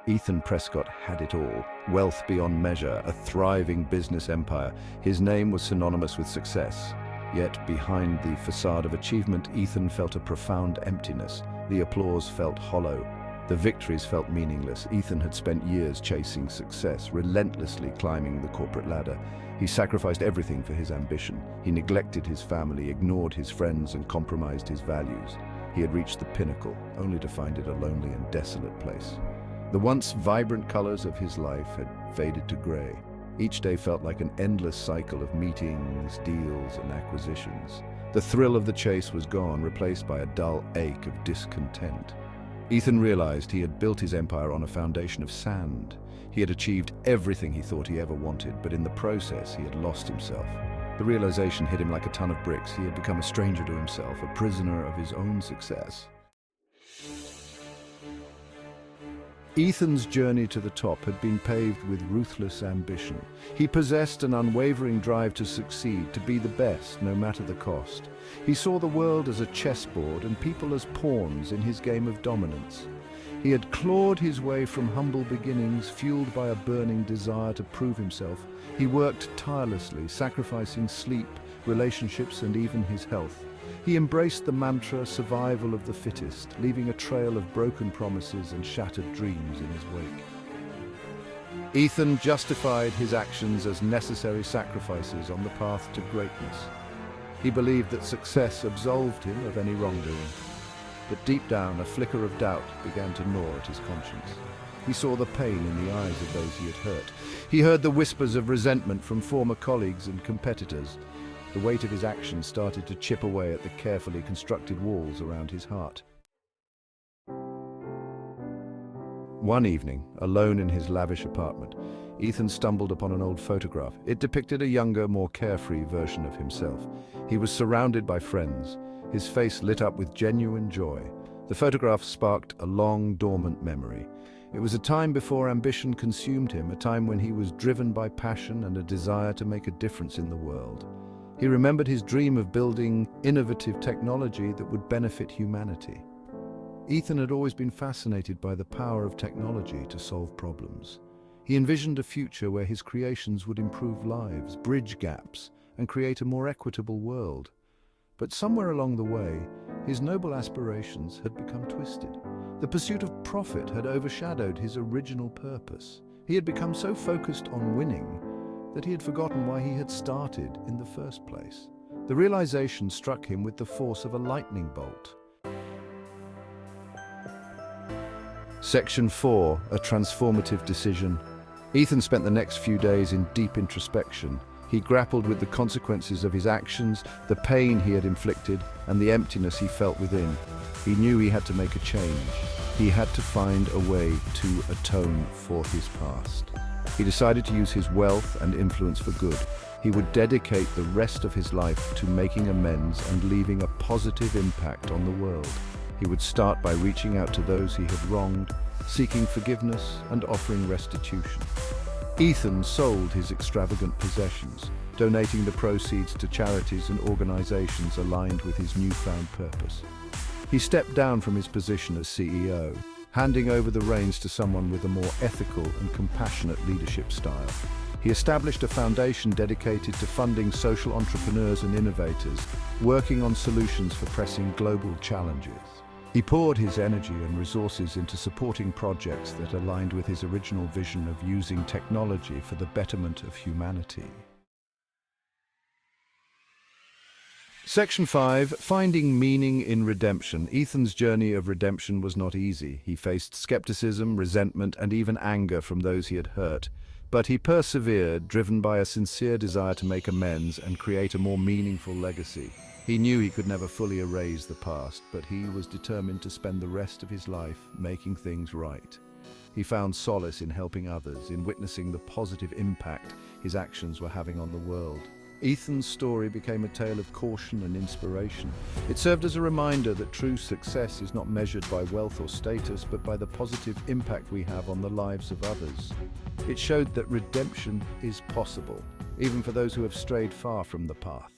Ethan Prescott had it all: wealth beyond measure, a thriving business empire. His name was synonymous with success. Yet behind the facade of achievement, Ethan felt a profound emptiness. The applause felt hollow. The victories felt meaningless. Ethan had spent years chasing success, relentlessly climbing the corporate ladder. He sacrificed everything for his ambition. He neglected his family, ignored his friends, and compromised his values. He had reached the pinnacle, only to find it a lonely and desolate place. The once vibrant colors of his life had faded to gray. Each day felt like an endless cycle of meetings, deals, and acquisitions. The thrill of the chase was gone, replaced by a dull ache of discontent. Ethan realized he had built his empire on a foundation of sand. He had achieved everything he thought he ever wanted, but in the process he had lost himself. The realization hit him like a ton of bricks. He had become a stranger to himself, a prisoner of his own success. Ethan's journey to the top had been paved with ruthless ambition. He possessed an unwavering drive to succeed, to be the best, no matter the cost. He saw the world as a chessboard and people as pawns in his game of dominance. He had clawed his way from humble beginnings, fueled by a burning desire to prove himself. He worked tirelessly, sacrificing sleep, relationships, and even his health. He embraced the mantra, survival of the fittest, leaving a trail of broken promises and shattered dreams in his wake. Ethan justified his actions as necessary sacrifices on the path to greatness. He believed that success absolved him of any wrongdoing. But deep down, a flicker of doubt began to gnaw at his conscience. He saw the pain in the eyes of those he had hurt. He heard the whispers of resentment from former colleagues and competitors. The weight of his actions started to chip away at the carefully constructed walls around his heart. One evening, alone in his lavish apartment, Ethan stumbled upon an old photograph. It depicted a younger, more carefree version of himself. He was surrounded by friends, his face lit up with genuine joy. The photograph sparked a long, dormant memory. It was a time before ambition consumed him, a time when he was driven by passion and a desire to make a difference in the world. He remembered his dream of building innovative technology that would benefit humanity. Ethan had always been fascinated by the power of technology to solve problems. He envisioned a future where his creations would improve lives, bridge gaps, and create a more equitable world. But somewhere along the way, his noble aspirations had become twisted. The pursuit of profit had overshadowed his original purpose. He had become so focused on winning that he had forgotten why he had started in the first place. The realization struck him with the force of a lightning bolt. Section 4, a transformative decision. Ethan spent the next few days in deep introspection. He grappled with the consequences of his actions, the pain he had inflicted, and the emptiness he felt within. He knew he had to make a change. He had to find a way to atone for his past. He decided to use his wealth and influence for good. He would dedicate the rest of his life to making amends and leaving a positive impact on the world. He would start by reaching out to those he had wronged, seeking forgiveness and offering restitution. Ethan sold his extravagant possessions, donating the proceeds to charities and organizations aligned with his newfound purpose. He stepped down from his position as CEO, handing over the reins to someone with a more ethical and compassionate leadership style. He established a foundation dedicated to funding social entrepreneurs and innovators, working on solutions for pressing global challenges. He poured his energy and resources into supporting projects that aligned with his original vision of using technology for the betterment of humanity. Section 5, Finding Meaning in Redemption. Ethan's journey of redemption was not easy. He faced skepticism, resentment, and even anger from those he had hurt. But he persevered, driven by a sincere desire to make amends and create a more meaningful legacy. He knew he could never fully erase the past, but he was determined to spend the rest of his life making things right. He found solace in helping others, in witnessing the positive impact his actions were having on the world. Ethan's story became a tale of caution and inspiration. It served as a reminder that true success is not measured by wealth or status, but by the positive impact we have on the lives of others. It showed that redemption is possible, even for those who have strayed far from the path.